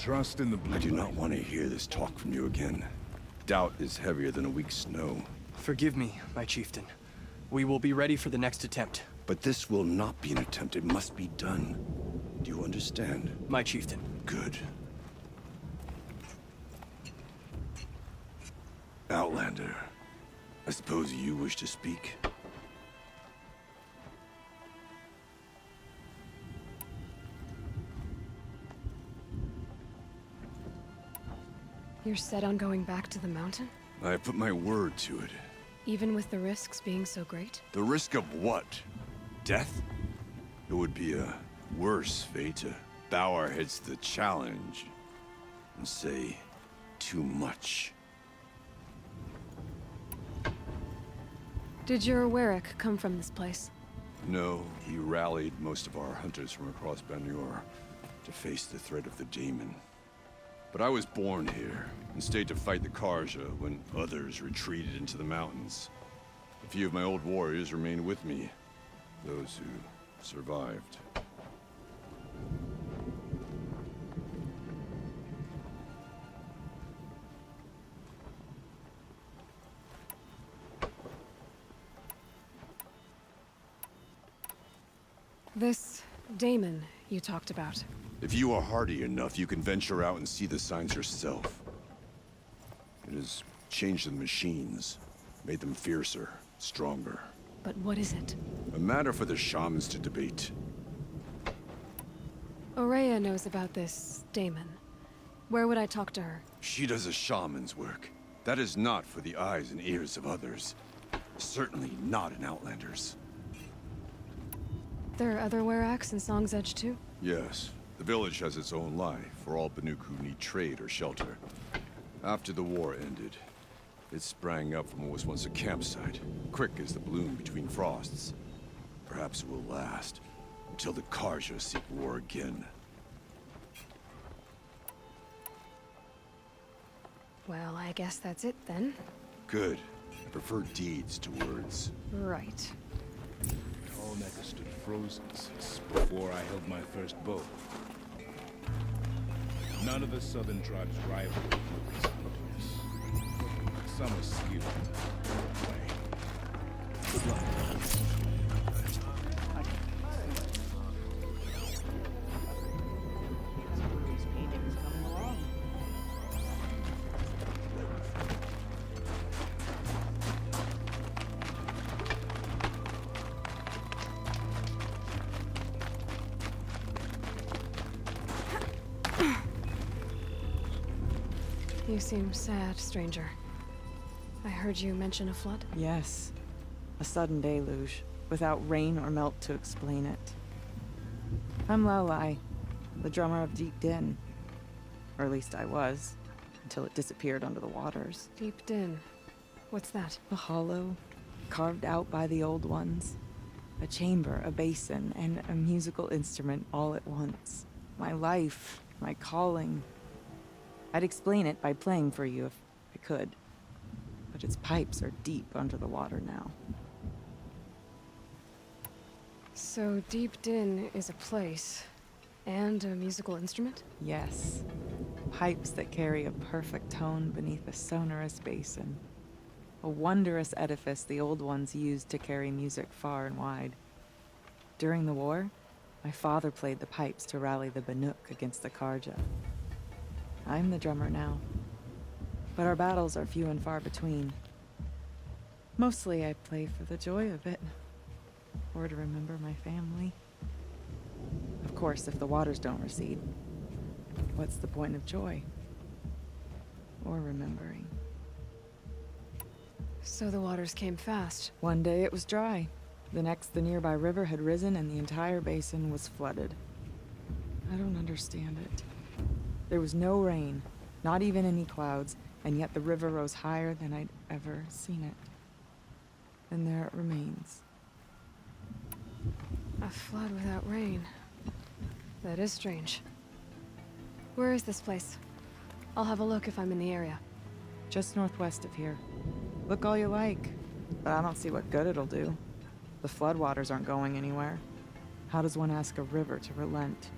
trust in the blue I do not light. want to hear this talk from you again. Doubt is heavier than a week's snow. Forgive me, my chieftain. We will be ready for the next attempt. But this will not be an attempt. It must be done. Do you understand? My chieftain. Good. Outlander, I suppose you wish to speak? You're set on going back to the mountain? I have put my word to it. Even with the risks being so great? The risk of what? Death? It would be a worse fate to bow our heads to the challenge and say too much. Did your Warwick come from this place? No, he rallied most of our hunters from across Banur to face the threat of the demon. But I was born here and stayed to fight the Karja when others retreated into the mountains. A few of my old warriors remained with me, those who survived. This Damon you talked about. If you are hardy enough, you can venture out and see the signs yourself. It has changed the machines, made them fiercer, stronger. But what is it? A matter for the shamans to debate. Aurea knows about this Damon. Where would I talk to her? She does a shaman's work. That is not for the eyes and ears of others. Certainly not an Outlander's. There are other Weraks in Song's Edge too? Yes. The village has its own life for all Banuk who need trade or shelter. After the war ended, it sprang up from what was once a campsite, quick as the bloom between frosts. Perhaps it will last, until the Karja seek war again. Well, I guess that's it then. Good. I prefer deeds to words. Right. Tall Necker stood frozen since before I held my first bow. None of the southern tribes rival Lucas hunters. Some are skilled. Good luck. You seem sad, stranger. I heard you mention a flood. Yes. A sudden deluge, without rain or melt to explain it. I'm Aloy, the drummer of Deep Din. Or at least I was, until it disappeared under the waters. Deep Din. What's that? A hollow, carved out by the old ones. A chamber, a basin, and a musical instrument all at once. My life, my calling. I'd explain it by playing for you if I could. But its pipes are deep under the water now. So Deep Din is a place, and a musical instrument? Yes. Pipes that carry a perfect tone beneath a sonorous basin. A wondrous edifice the old ones used to carry music far and wide. During the war, my father played the pipes to rally the Banuk against the Karja. I'm the drummer now. But our battles are few and far between. Mostly I play for the joy of it. Or to remember my family. Of course, if the waters don't recede, what's the point of joy? Or remembering? So the waters came fast. One day it was dry. The next, the nearby river had risen and the entire basin was flooded. I don't understand it. There was no rain, not even any clouds, and yet the river rose higher than I'd ever seen it. And there it remains. A flood without rain. That is strange. Where is this place? I'll have a look if I'm in the area. Just northwest of here. Look all you like, but I don't see what good it'll do. The floodwaters aren't going anywhere. How does one ask a river to relent?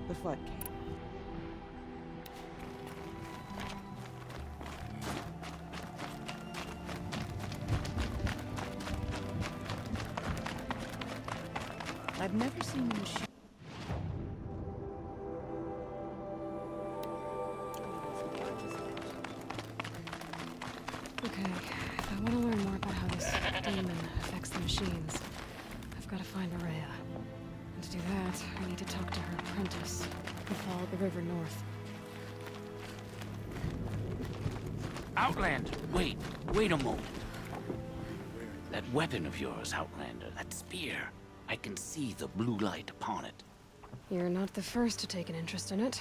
The Flood Cave. I've never seen a machine. Okay, if I want to learn more about how this demon affects the machines, I've got to find Araya. And to do that, I need to talk to her apprentice, who followed the river north. Outlander, wait a moment. That weapon of yours, Outlander, that spear. I can see the blue light upon it. You're not the first to take an interest in it.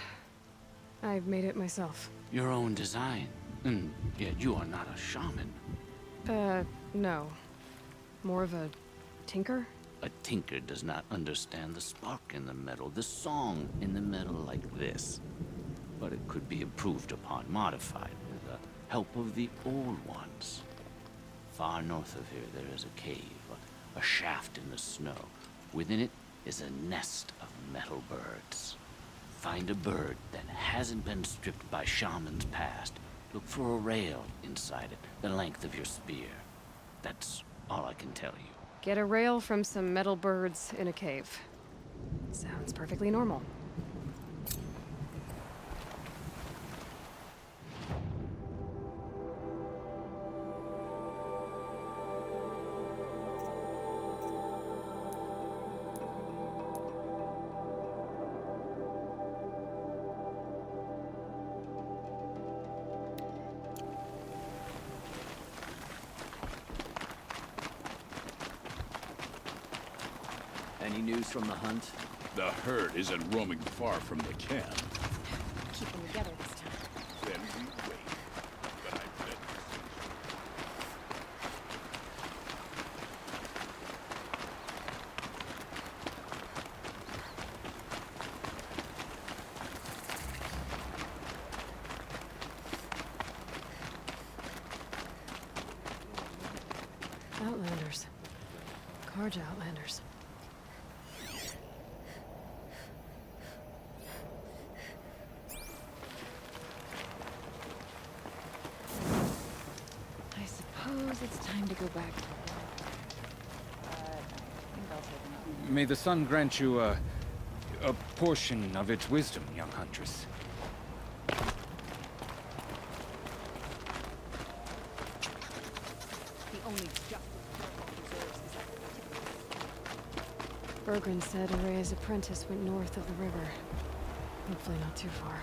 I've made it myself. Your own design. And yet you are not a shaman. No. More of a tinker? A tinker does not understand the spark in the metal, the song in the metal like this. But it could be improved upon, modified, with the help of the old ones. Far north of here there is a cave, a shaft in the snow. Within it is a nest of metal birds. Find a bird that hasn't been stripped by shamans past. Look for a rail inside it, the length of your spear. That's all I can tell you. Get a rail from some metal birds in a cave. Sounds perfectly normal. Any news from the hunt? The herd isn't roaming far from the camp. Keep them together this time. Then we wait. But I bet Outlanders. Karja Outlanders. I suppose it's time to go back to I think I'll take another. May the sun grant you a portion of its wisdom, young huntress. The only justice deserves is that. Bergren said Araya's apprentice went north of the river. Hopefully not too far.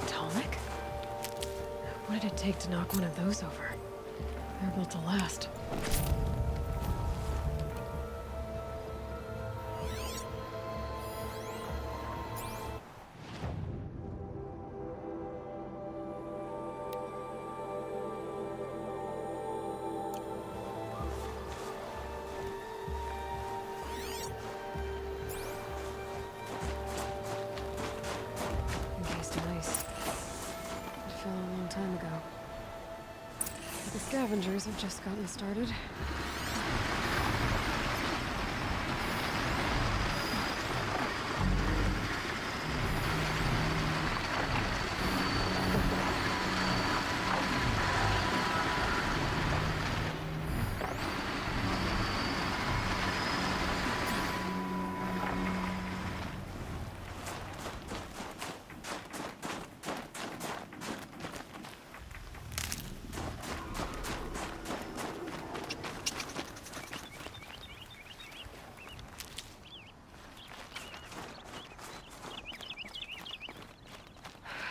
Atomic? What did it take to knock one of those over? They're built to last. Encased in ice. It fell a long time ago. The scavengers have just gotten started.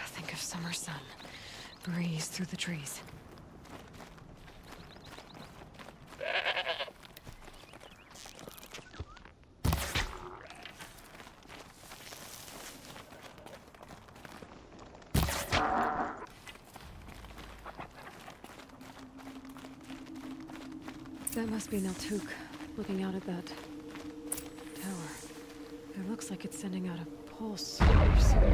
Think of summer sun. Breeze through the trees. That must be Naltuk. looking out at that tower. It looks like it's sending out a pulse or signal.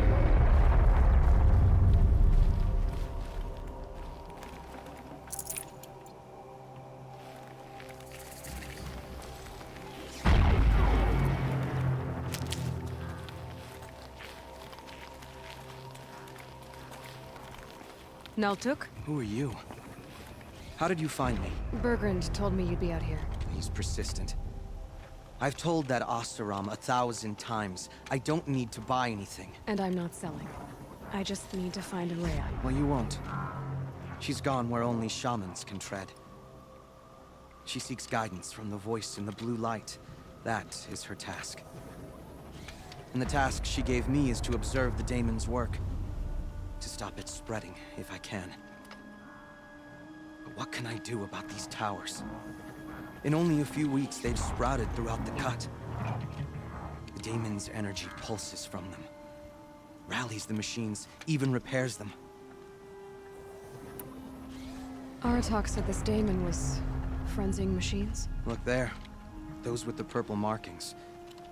Naltuk? Who are you? How did you find me? Bergrand told me you'd be out here. He's persistent. I've told that Oseram 1,000 times. I don't need to buy anything. And I'm not selling. I just need to find Araya. Well, you won't. She's gone where only shamans can tread. She seeks guidance from the voice in the blue light. That is her task. And the task she gave me is to observe the daemon's work. To stop it spreading, if I can. But what can I do about these towers? In only a few weeks, they've sprouted throughout the cut. The daemon's energy pulses from them. Rallies the machines, even repairs them. Aratak said this daemon was frenzying machines. Look there. Those with the purple markings.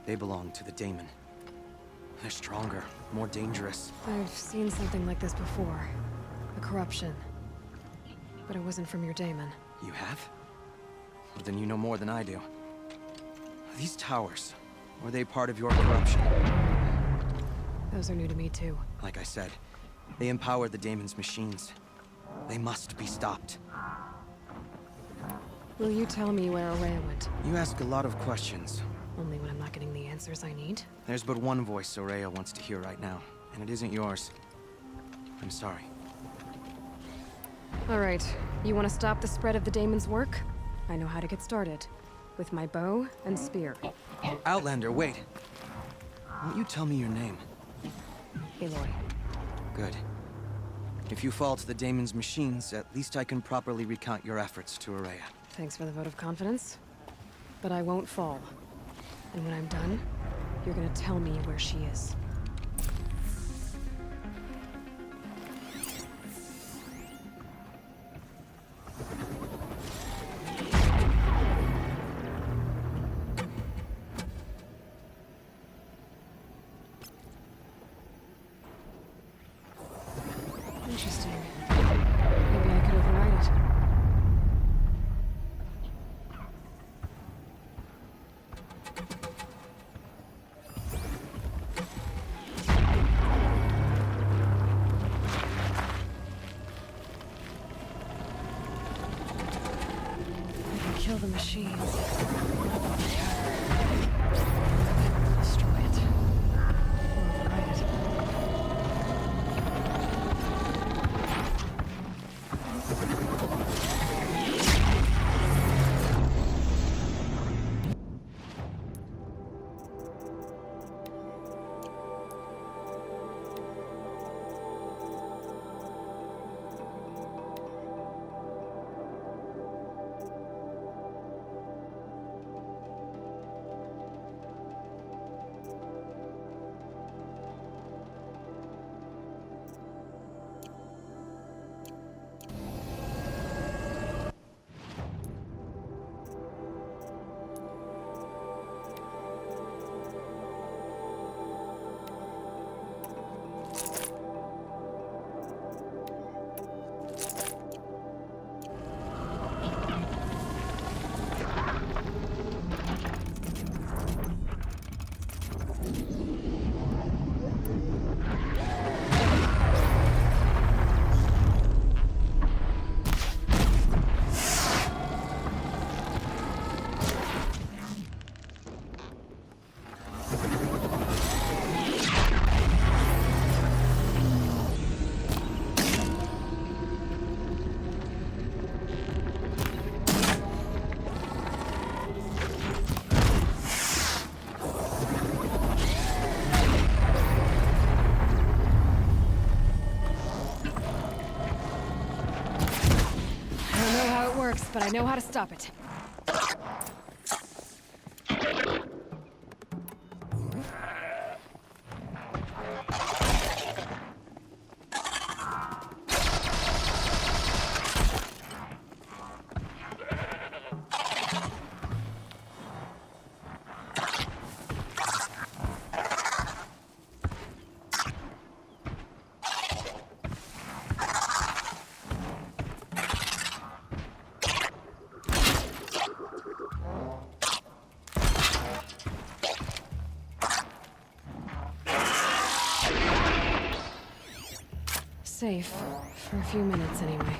They belong to the daemon. They're stronger, more dangerous. I've seen something like this before. A corruption. But it wasn't from your daemon. You have? Well, then you know more than I do. These towers, were they part of your corruption? Those are new to me too. Like I said, they empower the daemon's machines. They must be stopped. Will you tell me where Araya went? You ask a lot of questions. Only when I'm not getting the answers I need. There's but one voice Araya wants to hear right now, and it isn't yours. I'm sorry. All right, you want to stop the spread of the daemon's work? I know how to get started. With my bow and spear. Outlander, wait. Won't you tell me your name? Aloy. Good. If you fall to the daemon's machines, at least I can properly recount your efforts to Araya. Thanks for the vote of confidence. But I won't fall. And when I'm done, you're gonna tell me where she is. Interesting. Maybe I could override it. I can kill the machines. Destroy it. Or override it. But I know how to stop it. safe. For a few minutes, anyway.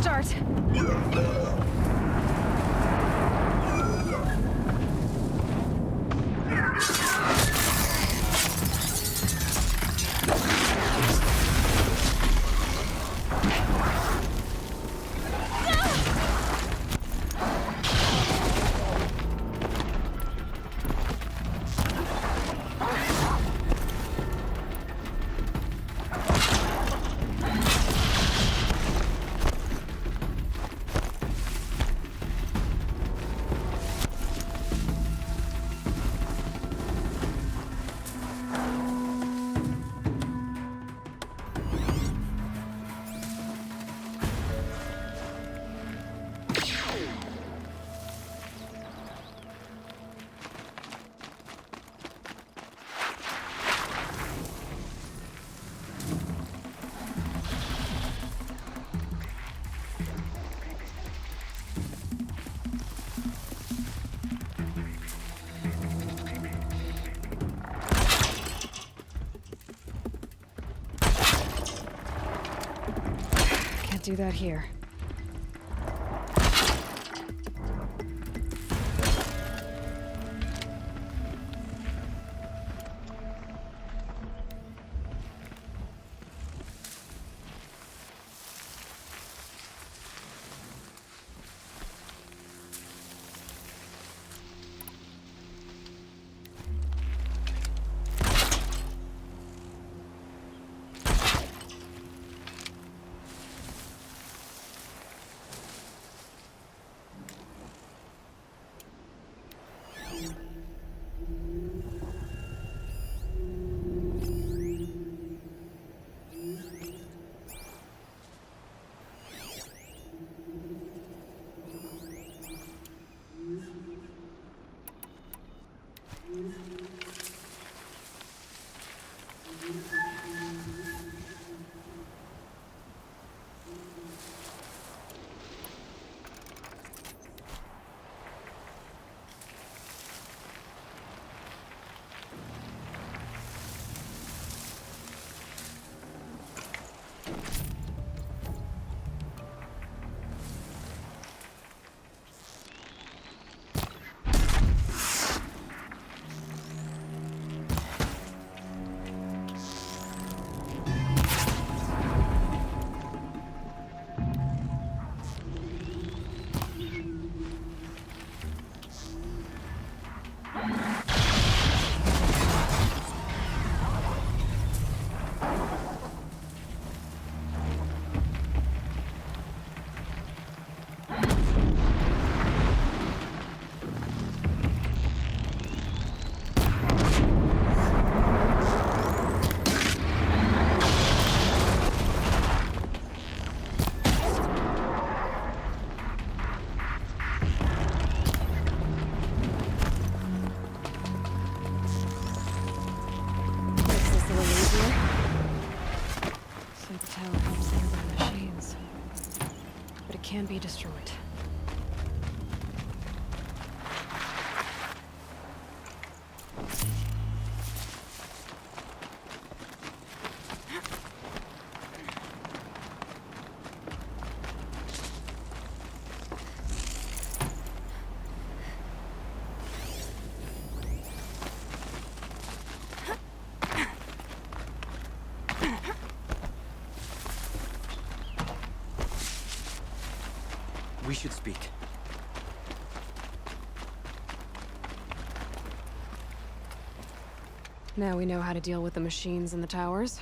Start. Do that here. Can be destroyed. We should speak. Now we know how to deal with the machines in the towers.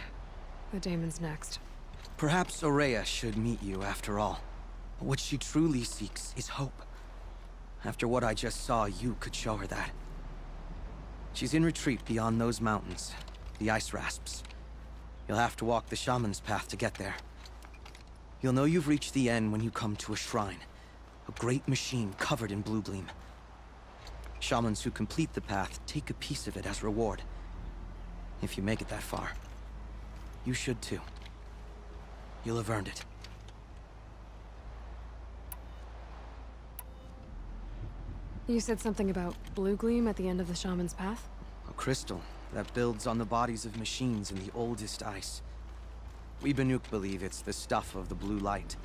The daemon's next. Perhaps Aurea should meet you after all. What she truly seeks is hope. After what I just saw, you could show her that. She's in retreat beyond those mountains, the ice rasps. You'll have to walk the Shaman's path to get there. You'll know you've reached the end when you come to a shrine. A great machine covered in blue gleam. Shamans who complete the path take a piece of it as reward. If you make it that far, you should too. You'll have earned it. You said something about blue gleam at the end of the shaman's path? A crystal that builds on the bodies of machines in the oldest ice. We Banuk believe it's the stuff of the blue light,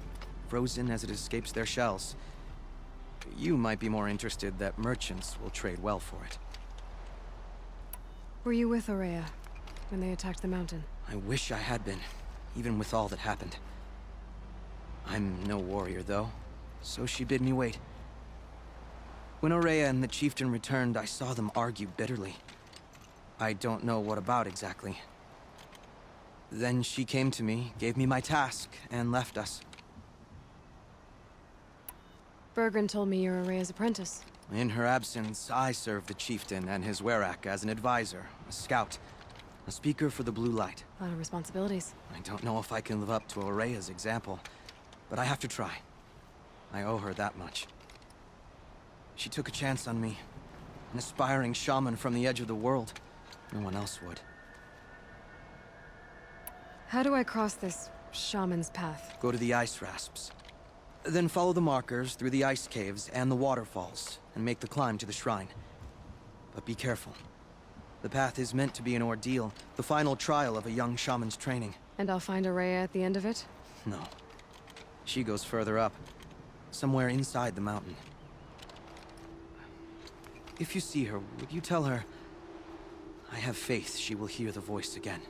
frozen as it escapes their shells. You might be more interested that merchants will trade well for it. Were you with Aurea when they attacked the mountain? I wish I had been, even with all that happened. I'm no warrior, though, so she bid me wait. When Aurea and the chieftain returned, I saw them argue bitterly. I don't know what about exactly. Then she came to me, gave me my task, and left us. Bergren told me you're Aurea's apprentice. In her absence, I served the chieftain and his werak as an advisor, a scout, a speaker for the blue light. A lot of responsibilities. I don't know if I can live up to Aurea's example, but I have to try. I owe her that much. She took a chance on me, an aspiring shaman from the edge of the world. No one else would. How do I cross this shaman's path? Go to the ice rasps. Then follow the markers through the ice caves and the waterfalls, and make the climb to the shrine. But be careful. The path is meant to be an ordeal, the final trial of a young shaman's training. And I'll find Aurea at the end of it? No. She goes further up, somewhere inside the mountain. If you see her, would you tell her, I have faith she will hear the voice again.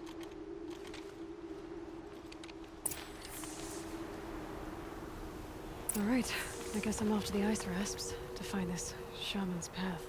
All right, I guess I'm off to the ice rasps to find this shaman's path.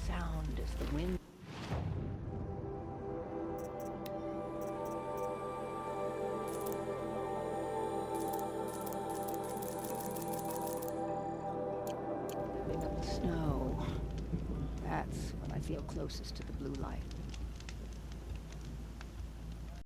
Sound is the wind. Living up the snow. That's when I feel closest to the blue light.